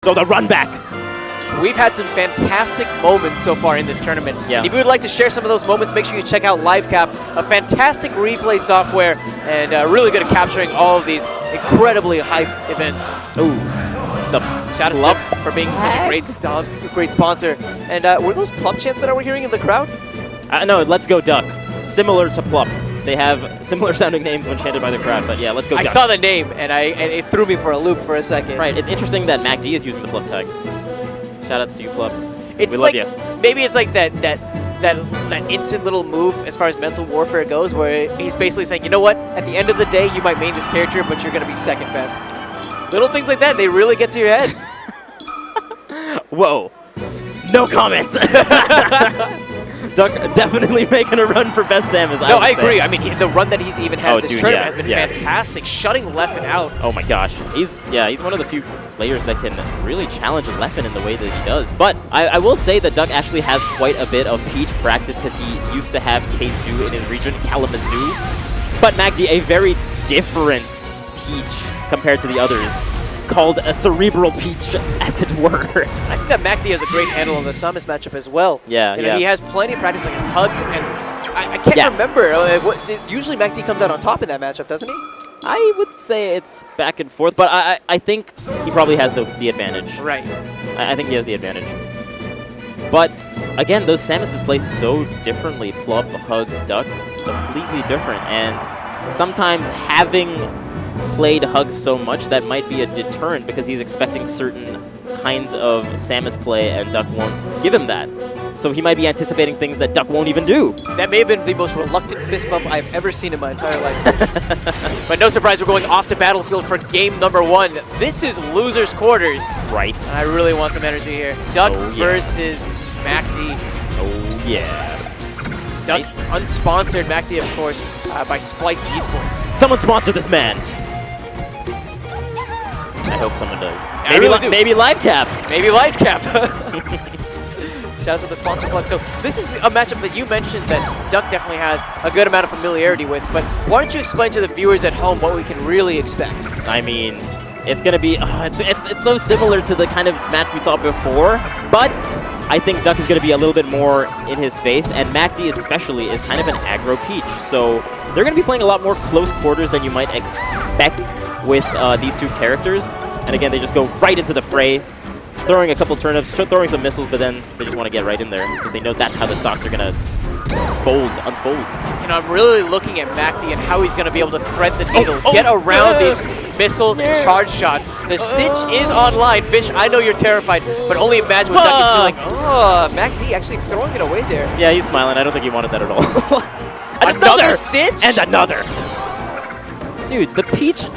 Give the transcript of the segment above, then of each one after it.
So the run back. We've had some fantastic moments so far in this tournament. Yeah. And if you would like to share some of those moments, make sure you check out LiveCap, a fantastic replay software and really good at capturing all of these incredibly hype events. Ooh. Shout out to them for being such a great sponsor. And were those Plup chants that I were hearing in the crowd? No, Let's Go Duck. Similar to Plup. They have similar sounding names when chanted by the crowd, but yeah, Let's Go Duck. I saw the name and it threw me for a loop for a second. Right, it's interesting that MacD is using the Plup tag. Shoutouts to you, Plup. It's we like, love you. Maybe it's like that instant little move as far as mental warfare goes, where he's basically saying, you know what, at the end of the day, you might main this character, but you're going to be second best. Little things like that, they really get to your head. Whoa. No comments. Duck definitely making a run for best Samus. No, I agree. I mean, the run that he's even had this tournament has been yeah. fantastic, shutting Leffen out. Oh my gosh. He's one of the few players that can really challenge Leffen in the way that he does. But I will say that Duck actually has quite a bit of Peach practice because he used to have Keizu in his region, Kalamazoo. But MacD, a very different Peach compared to the others, called a cerebral Peach, as it were. I think that MacD has a great handle on the Samus matchup as well. Yeah, you know, he has plenty of practice against Hugs, and I can't remember. Usually MacD comes out on top in that matchup, doesn't he? I would say it's back and forth, but I think he probably has the advantage. Right. I think he has the advantage. But, again, those Samuses play so differently. Plup, Hugs, Duck, completely different. And sometimes having played Hugs so much, that might be a deterrent because he's expecting certain kinds of Samus play and Duck won't give him that. So he might be anticipating things that Duck won't even do. That may have been the most reluctant fist bump I've ever seen in my entire life. But no surprise, we're going off to Battlefield for game number 1. This is losers' quarters. Right. And I really want some energy here. Duck versus MacD. Oh, yeah. Duck, nice. Unsponsored, MacD, of course, by Splice Esports. Someone sponsor this man. I hope someone does. Maybe LiveCap. Maybe LiveCap. Shouts with the sponsor plug. So this is a matchup that you mentioned that Duck definitely has a good amount of familiarity with, but why don't you explain to the viewers at home what we can really expect? I mean, it's going to be, it's so similar to the kind of match we saw before, but I think Duck is going to be a little bit more in his face, and MacD especially is kind of an aggro Peach, so they're going to be playing a lot more close quarters than you might expect with these two characters. And again, they just go right into the fray, throwing a couple turnips, throwing some missiles, but then they just want to get right in there because they know that's how the stocks are going to unfold. You know, I'm really looking at MacD and how he's going to be able to thread the needle, get around these missiles and charge shots. The Stitch is online. Fish, I know you're terrified, but only imagine what Duck is feeling. Oh, MacD actually throwing it away there. Yeah, he's smiling. I don't think he wanted that at all. Another Stitch? And another. Dude, the Peach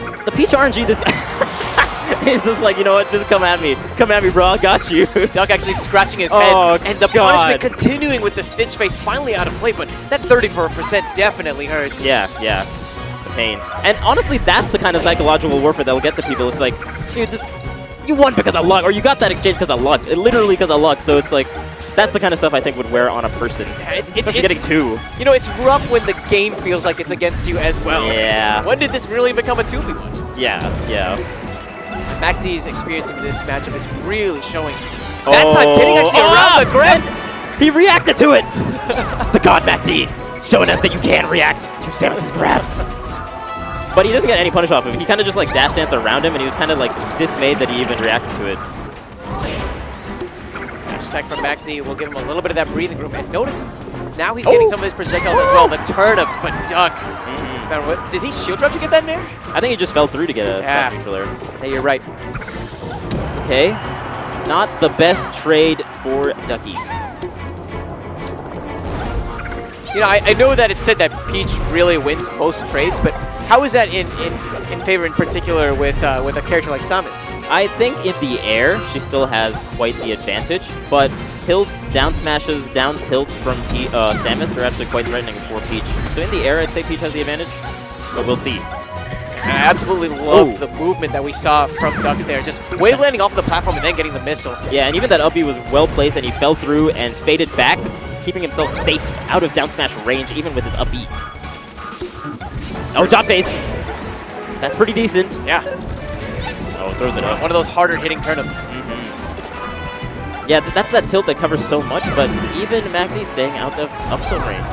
RNG this is just like, you know what, just come at me, bro, I got you. Duck actually scratching his head, and the punishment continuing with the Stitch face finally out of play, but that 34% definitely hurts. Yeah, the pain. And honestly, that's the kind of psychological warfare that'll get to people. It's like, dude, you won because of luck, or you got that exchange because of luck, literally because of luck, so it's like, that's the kind of stuff I think would wear on a person. It's getting 2. You know, it's rough when the game feels like it's against you as well. Yeah. When did this really become a 2v1? Yeah. MacD's experience in this matchup is really showing. That time, getting actually around the grab. He reacted to it. The God MacD, showing us that you can react to Samus's grabs. But he doesn't get any punish off of him. He kind of just like dash dance around him, and he was kind of like dismayed that he even reacted to it. Attack from MacD will give him a little bit of that breathing room, and notice now he's getting some of his projectiles as well. The turnips, but Duck. Man, did he shield drop to get that in there? I think he just fell through to get a neutral air. Hey, you're right. Okay, not the best trade for Ducky. You know, I know that it said that Peach really wins most trades, but how is that in favor in particular with a character like Samus? I think in the air, she still has quite the advantage, but tilts, down smashes, down tilts from Samus are actually quite threatening for Peach. So in the air, I'd say Peach has the advantage, but we'll see. I absolutely love the movement that we saw from Duck there. Just wave landing off of the platform and then getting the missile. Yeah, and even that up B was well placed, and he fell through and faded back, keeping himself safe out of down smash range, even with his up B. Oh, dot base. That's pretty decent. Yeah. Oh, throws it up. One of those harder hitting turnips. Yeah, that's that tilt that covers so much, but even MacD staying out of upslope range.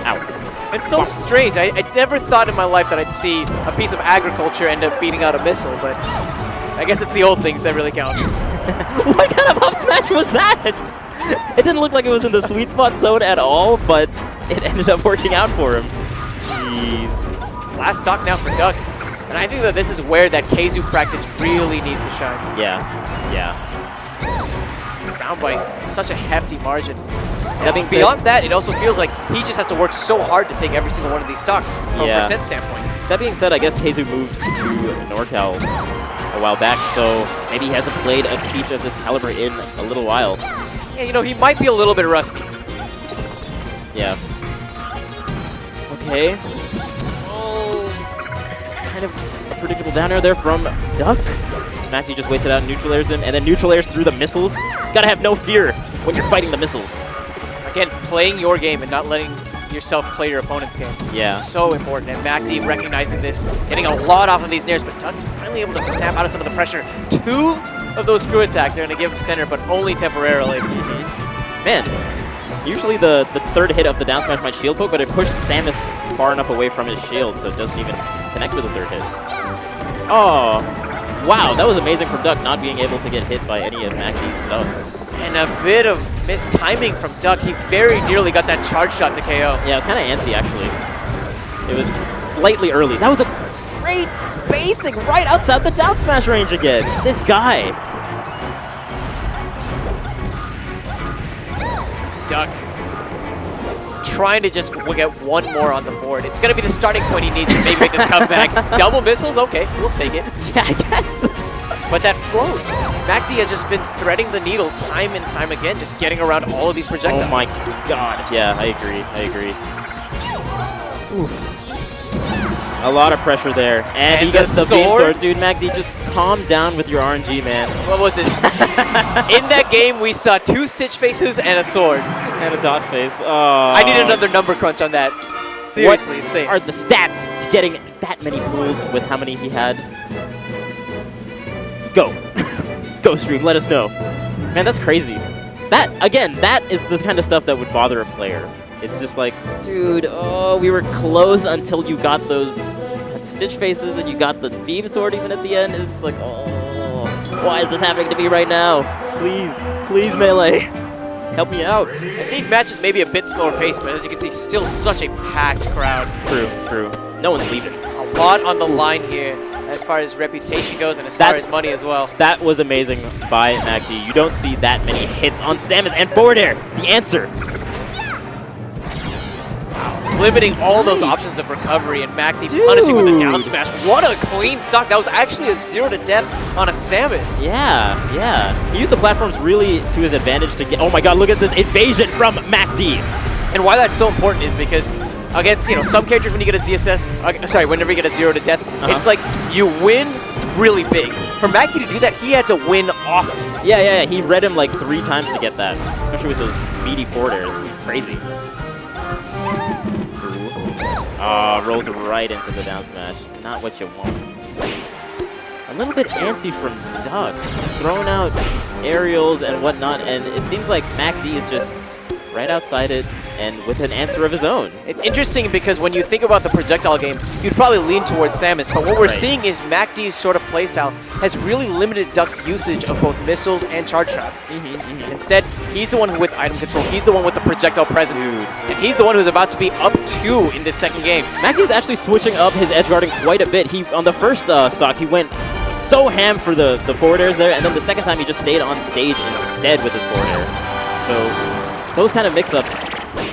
Ow. It's so strange. I never thought in my life that I'd see a piece of agriculture end up beating out a missile, but I guess it's the old things that really count. What kind of up smash was that? It didn't look like it was in the sweet spot zone at all, but it ended up working out for him. Jeez. Last stock now for Duck. And I think that this is where that Keizu practice really needs to shine. Yeah, yeah. Down by such a hefty margin. That being Beyond said, that, it also feels like he just has to work so hard to take every single one of these stocks from a percent standpoint. That being said, I guess Keizu moved to NorCal a while back, so maybe he hasn't played a Peach of this caliber in a little while. Yeah, you know, he might be a little bit rusty. Yeah. Okay. Oh, kind of a predictable down air there from Duck. MacD just waits it out, neutral airs in, and then neutral airs through the missiles. Gotta have no fear when you're fighting the missiles. Again, playing your game and not letting yourself play your opponent's game. Yeah. So important. And MacD recognizing this, getting a lot off of these nairs, but Duck finally able to snap out of some of the pressure. 2 of those screw attacks are going to give him center, but only temporarily. Man, usually the third hit of the down smash might shield poke, but it pushed Samus far enough away from his shield, so it doesn't even connect with the third hit. Oh, wow, that was amazing from Duck, not being able to get hit by any of MacD's stuff. And a bit of mistiming from Duck. He very nearly got that charge shot to KO. Yeah, it was kind of antsy, actually. It was slightly early. That was a great spacing right outside the down smash range again. This guy. Duck trying to just get one more on the board. It's going to be the starting point he needs to maybe make this comeback. Double missiles? Okay, we'll take it. Yeah, I guess. But that float, MacD has just been threading the needle time and time again, just getting around all of these projectiles. Oh my god. Yeah, I agree. I agree. Oof. A lot of pressure there. And he gets the beam sword. Dude, MacD, just calm down with your RNG, man. What was this? In that game, we saw 2 Stitch faces and a sword. And a dot face. Oh. I need another number crunch on that. Seriously, insane. What are the stats to getting that many pulls with how many he had? Go. Go, stream. Let us know. Man, that's crazy. That, again, that is the kind of stuff that would bother a player. It's just like, dude, oh, we were close until you got those Stitch faces and you got the beam sword even at the end. It's just like, oh, why is this happening to me right now? Please, please, Melee. Help me out. These matches may be a bit slower paced, but as you can see, still such a packed crowd. True, true. No one's leaving. A lot on the line here as far as reputation goes and as far as money as well. That was amazing by MacD. You don't see that many hits on Samus and forward air. The answer. Limiting all those options of recovery, and MacD punishing with a down smash. What a clean stock. That was actually a 0 to death on a Samus. Yeah, yeah. He used the platforms really to his advantage to get... Oh my god, look at this invasion from MacD. And why that's so important is because against, some characters when you get a ZSS, whenever you get a 0 to death, it's like you win really big. For MacD to do that, he had to win often. Yeah. He read him like 3 times to get that, especially with those meaty forward airs. Crazy. Rolls right into the down smash. Not what you want. A little bit antsy from Duck. Throwing out aerials and whatnot, and it seems like MacD is just right outside it and with an answer of his own. It's interesting because when you think about the projectile game, you'd probably lean towards Samus, but what we're seeing is MacD's sort of playstyle has really limited Duck's usage of both missiles and charge shots. Instead, he's the one with item control, he's the one with the projectile presence, and he's the one who's about to be up 2 in this second game. MacD is actually switching up his edge guarding quite a bit. On the first stock, he went so ham for the forward airs there, and then the second time he just stayed on stage instead with his forward air. So those kind of mix-ups,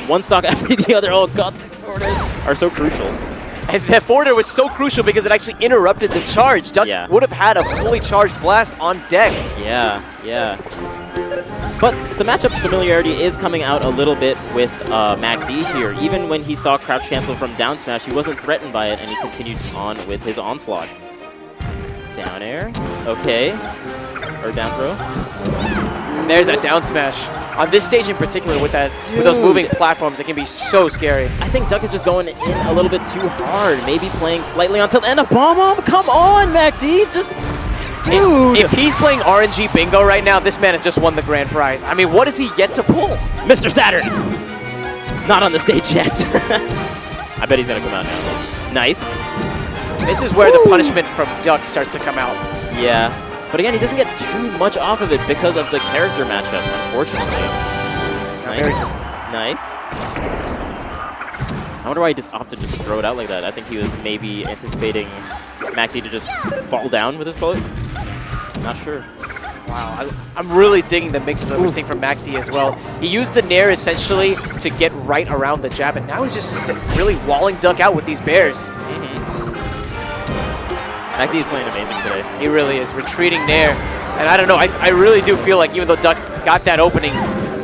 one stock after the other, oh god, these forward airs are so crucial. And that forward air was so crucial because it actually interrupted the charge. Duck would have had a fully charged blast on deck. Yeah. But the matchup familiarity is coming out a little bit with MacD here. Even when he saw crouch cancel from down smash, he wasn't threatened by it, and he continued on with his onslaught. Down air, okay, or down throw. And there's that down smash. On this stage in particular, with those moving platforms, it can be so scary. I think Duck is just going in a little bit too hard. Maybe playing slightly until end of bomb. Come on, MacD, just Dude! If he's playing RNG bingo right now, this man has just won the grand prize. I mean, what is he yet to pull? Mr. Saturn! Not on the stage yet. I bet he's gonna come out now. Nice. This is where the punishment from Duck starts to come out. Yeah. But again, he doesn't get too much off of it because of the character matchup, unfortunately. Nice. I wonder why he just opted just to throw it out like that. I think he was maybe anticipating MacD to just fall down with his bullet. Not sure. Wow, I'm really digging the mix that we're seeing from MacD as well. He used the Nair essentially to get right around the jab, and now he's just really walling Duck out with these bears. MacD is playing amazing today. He really is. Retreating Nair. And I don't know, I really do feel like even though Duck got that opening,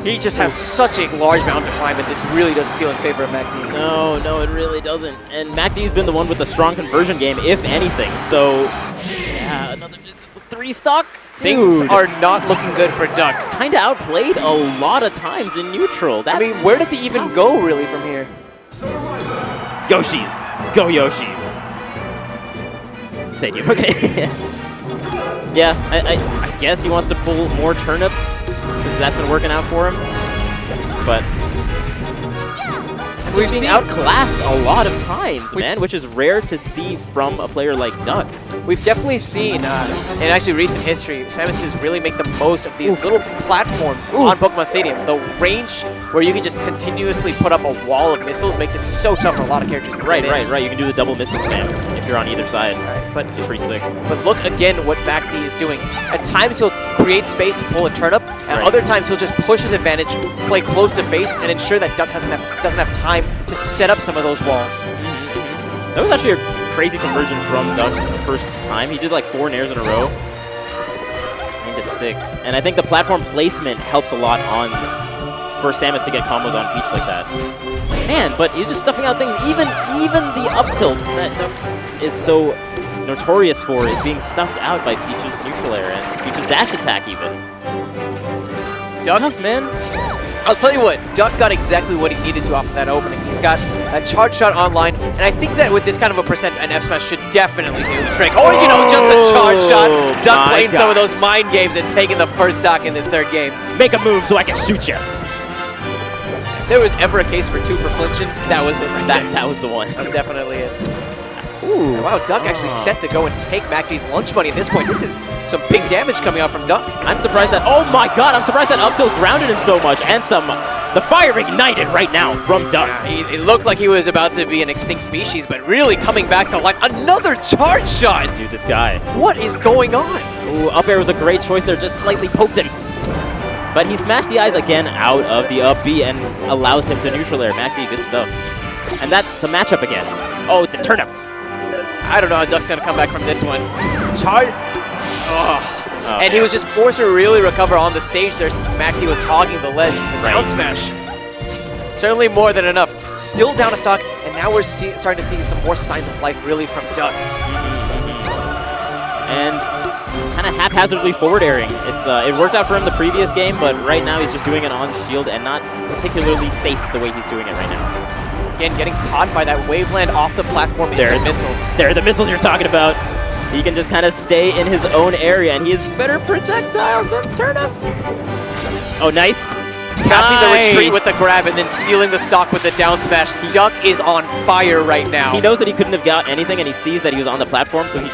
he just has such a large mountain to climb, and this really does feel in favor of MacD. No, it really doesn't. And MacD's been the one with the strong conversion game, if anything. So, yeah, another 3 stock? Things are not looking good for Duck. Kind of outplayed a lot of times in neutral. I mean, where does he even go, really, from here? Yoshis. Go Yoshis. Stadium, okay. Yeah, I guess he wants to pull more turnips since that's been working out for him. But we've been outclassed a lot of times, man, which is rare to see from a player like Duck. We've definitely seen, in actually recent history, Samus really make the most of these little platforms on Pokemon Stadium. The range where you can just continuously put up a wall of missiles makes it so tough for a lot of characters to get in. Right. You can do the double missile spam if you're on either side. But it's pretty sick. But look again what MacD is doing. At times he'll create space to pull a turnip, and other times he'll just push his advantage, play close to face, and ensure that Duck doesn't have time to set up some of those walls. That was actually a crazy conversion from Duck the first time. He did like 4 nairs in a row. Kinda sick. And I think the platform placement helps a lot for Samus to get combos on Peach like that. Man, but he's just stuffing out things. Even the up tilt that Duck is so notorious for is being stuffed out by Peach's neutral air and Peach's dash attack even. It's tough, man. I'll tell you what, Duck got exactly what he needed to off of that opening. He's got a charge shot online, and I think that with this kind of a percent, an F smash should definitely do the trick. Or, you know, just a charge shot. Duck playing some of those mind games and taking the first stock in this third game. Make a move so I can shoot you. If there was ever a case for 2 for flinching, that was it right there. That was the one. That was definitely it. Ooh. Wow, Duck actually set to go and take MacD's lunch money at this point. This is some big damage coming out from Duck. I'm surprised that, oh my god, I'm surprised that up tilt grounded him so much. And the fire ignited right now from Duck. Yeah, it looked like he was about to be an extinct species, but really coming back to life. Another charge shot! Dude, this guy. What is going on? Ooh, up air was a great choice there, just slightly poked him. But he smashed the eyes again out of the up B and allows him to neutral air. MacD, good stuff. And that's the matchup again. Oh, the turnips. I don't know how Duck's going to come back from this one. Charge. Oh, and he was just forced to really recover on the stage there since MacD was hogging the ledge. The down smash. Certainly more than enough. Still down a stock, and now we're starting to see some more signs of life really from Duck. And kind of haphazardly forward airing. It worked out for him the previous game, but right now he's just doing it on shield and not particularly safe the way he's doing it right now. Again, getting caught by that waveland off the platform into a missile. There are the missiles you're talking about. He can just kind of stay in his own area, and he has better projectiles than turnips. Oh, nice. Catching the retreat with the grab and then sealing the stock with the down smash. Duck is on fire right now. He knows that he couldn't have got anything, and he sees that he was on the platform, so he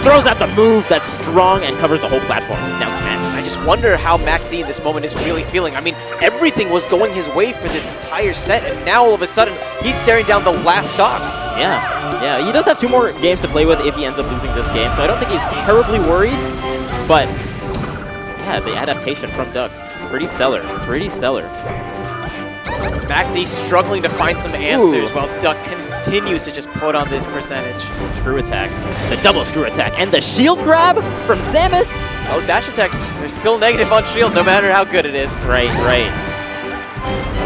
throws out the move that's strong and covers the whole platform. Down smash. I just wonder how MacD in this moment is really feeling. I mean, everything was going his way for this entire set, and now all of a sudden, he's staring down the last stock. Yeah, he does have 2 more games to play with if he ends up losing this game, so I don't think he's terribly worried, but yeah, the adaptation from Duck, pretty stellar. MacD struggling to find some answers while Duck continues to just put on this percentage. Screw attack, the double screw attack, and the shield grab from Samus. Those dash attacks, they're still negative on shield no matter how good it is. Right.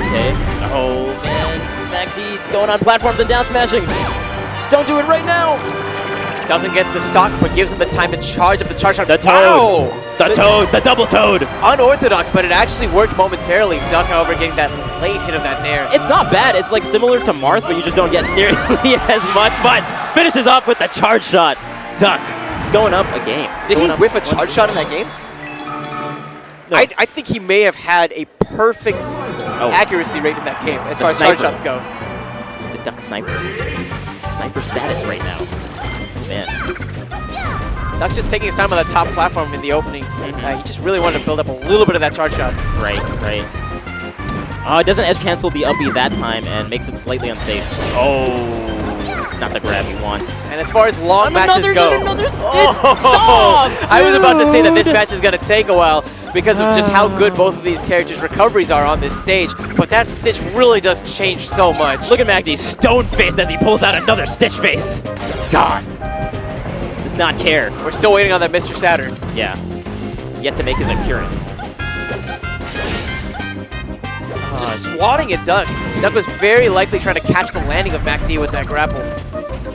Okay. Oh, man. MacD going on platforms and down smashing. Don't do it right now. Doesn't get the stock, but gives him the time to charge up the charge shot. The toad. Wow. The double toad. Unorthodox, but it actually worked momentarily. Duck, however, getting that late hit of that nair. It's not bad. It's like similar to Marth, but you just don't get nearly as much. But finishes off with the charge shot. Duck going up a game. Did he whiff a charge shot in that game? No. I think he may have had a perfect accuracy rate in that game as far as charge shots go. The Duck sniper. Sniper status right now. Man. Duck's just taking his time on the top platform in the opening. He just really wanted to build up a little bit of that charge shot. Right. Oh, it doesn't edge cancel the up B that time and makes it slightly unsafe. Oh, not the grab you want. And as far as long matches go, another stitch. Stop, I was about to say that this match is going to take a while because of just how good both of these characters' recoveries are on this stage. But that stitch really does change so much. Look at MacD stone-faced as he pulls out another stitch face. God. Does not care. We're still waiting on that Mr. Saturn. Yeah. Yet to make his appearance. It's just swatting at Duck. Duck was very likely trying to catch the landing of MacD with that grapple.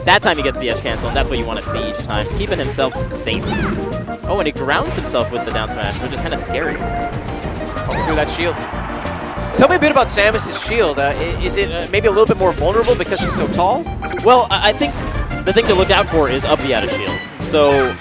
That time he gets the edge cancel, and that's what you want to see each time. Keeping himself safe. Oh, and he grounds himself with the down smash, which is kind of scary. Poking through that shield. Tell me a bit about Samus' shield. Is it maybe a little bit more vulnerable because she's so tall? Well, I think the thing to look out for is up B out of shield. So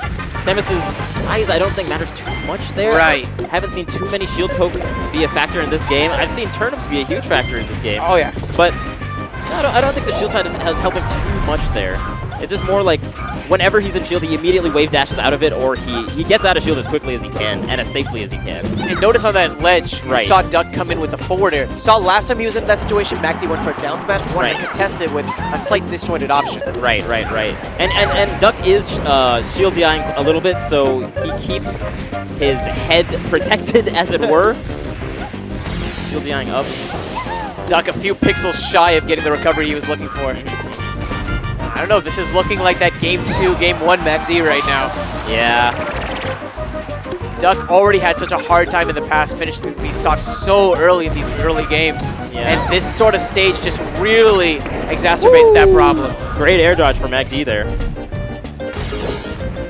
Samus' size, I don't think matters too much there. Right. Haven't seen too many shield pokes be a factor in this game. I've seen turnips be a huge factor in this game. Oh, yeah. But I don't think the shield side has helped him too much there. It's just more like whenever he's in shield, he immediately wave dashes out of it, or he gets out of shield as quickly as he can and as safely as he can. And notice on that ledge, you saw Duck come in with the forward air. Saw last time he was in that situation, MacD went for a down smash, wanted to contest it with a slight disjointed option. Right. And Duck is shield DIing a little bit, so he keeps his head protected, as it were. Shield DIing up. Duck a few pixels shy of getting the recovery he was looking for. I don't know, this is looking like that Game 2, Game 1 MacD right now. Yeah. Duck already had such a hard time in the past finishing these stocks so early in these early games. Yeah. And this sort of stage just really exacerbates that problem. Great air dodge for MacD there.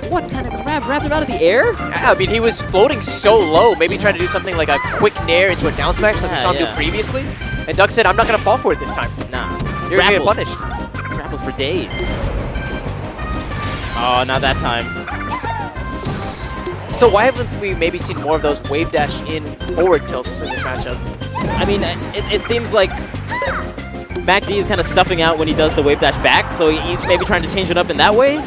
What kind of grab? Grabbed him out of the air? Yeah, I mean, he was floating so low. Maybe trying to do something like a quick nair into a down smash like we saw him do previously. And Duck said, I'm not going to fall for it this time. Nah. You're going to get punished. Grapples for days. Oh, not that time. So why haven't we maybe seen more of those wave dash in forward tilts in this matchup? I mean, it seems like MacD is kind of stuffing out when he does the wave dash back, so he's maybe trying to change it up in that way.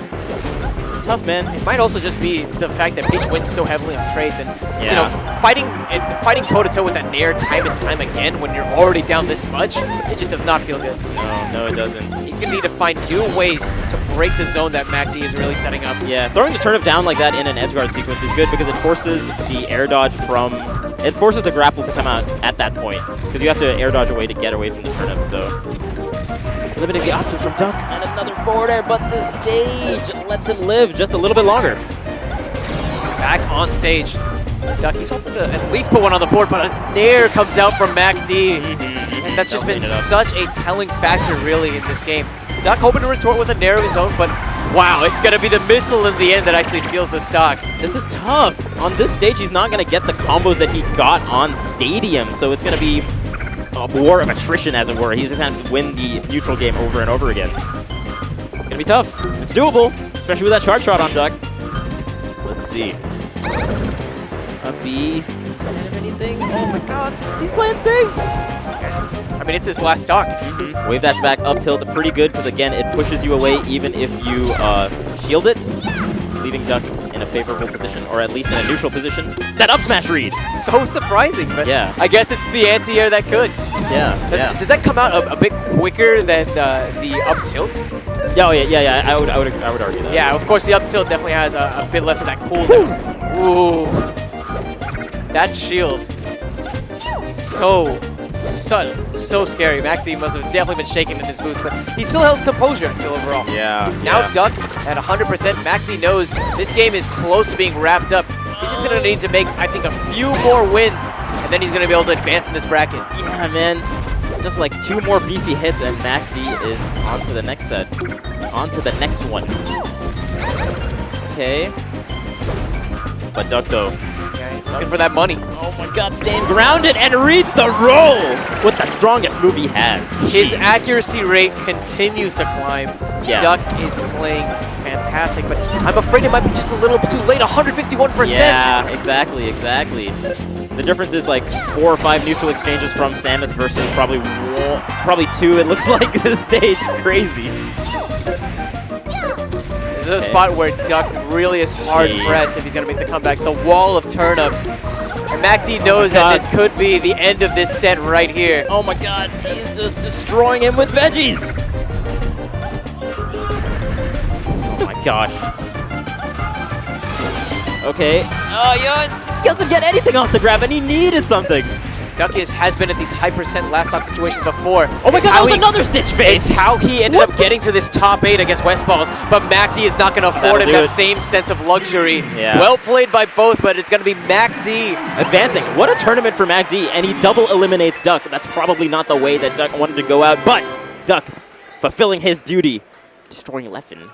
It's tough, man. It might also just be the fact that Peach wins so heavily on trades, and you know, fighting toe-to-toe with that nair time and time again when you're already down this much, it just does not feel good. No, it doesn't. He's going to need to find new ways to break the zone that MacD is really setting up. Yeah, throwing the turnip down like that in an edge guard sequence is good because it forces the air dodge from... It forces the grapple to come out at that point because you have to air dodge away to get away from the turnip, so... Limiting the options from Duck and another forward air, but the stage lets him live just a little bit longer. Back on stage. Duck, he's hoping to at least put one on the board, but a nair comes out from MacD. And that's just been such a telling factor, really, in this game. Duck hoping to retort with a nair of his own, but wow, it's going to be the missile in the end that actually seals the stock. This is tough. On this stage, he's not going to get the combos that he got on Stadium, so it's going to be a war of attrition, as it were. He's just going to win the neutral game over and over again. It's going to be tough. It's doable, especially with that charge shot on Duck. Let's see. Up B doesn't hit him anything. Oh my god, he's playing safe. I mean, it's his last stock. Wave dash back up tilt, pretty good because again, it pushes you away even if you shield it, leaving Duck in a favorable position, or at least in a neutral position. That up smash read! So surprising, but yeah. I guess it's the anti-air that could. Yeah. Does that come out a bit quicker than the up tilt? Yeah. I would argue that. Yeah, of course the up tilt definitely has a bit less of that cooldown. Ooh. That shield. So scary. MacD must have definitely been shaking in his boots, but he still held composure, I feel, overall. Yeah. Now Duck at 100%. MacD knows this game is close to being wrapped up. He's just going to need to make, I think, a few more wins, and then he's going to be able to advance in this bracket. Yeah, man. Just like 2 more beefy hits, and MacD is on to the next set. On to the next one. Okay. But Duck, though. Yeah, he's looking for that money. Oh my god, staying grounded and reads the roll with the strongest move he has. His accuracy rate continues to climb. Yeah. Duck is playing fantastic. fantastic, but I'm afraid it might be just a little bit too late. 151%. Yeah, exactly. The difference is like 4 or 5 neutral exchanges from Samus versus probably 2. It looks like this stage. Crazy. This is a spot where Duck really is hard pressed if he's going to make the comeback. The wall of turnips. And MacD knows that this could be the end of this set right here. Oh my god, he's just destroying him with veggies. Oh my gosh. Okay. Oh, yeah, he doesn't get anything off the grab, and he needed something. Duck has been at these high percent last stock situations before. Oh my god, that was another Stitch face! It's how he ended up getting to this top 8 against Westballs, but MacD is not going to afford him that same sense of luxury. Yeah. Well played by both, but it's going to be MacD. Advancing. What a tournament for MacD, and he double eliminates Duck. That's probably not the way that Duck wanted to go out, but Duck fulfilling his duty, destroying Leffen.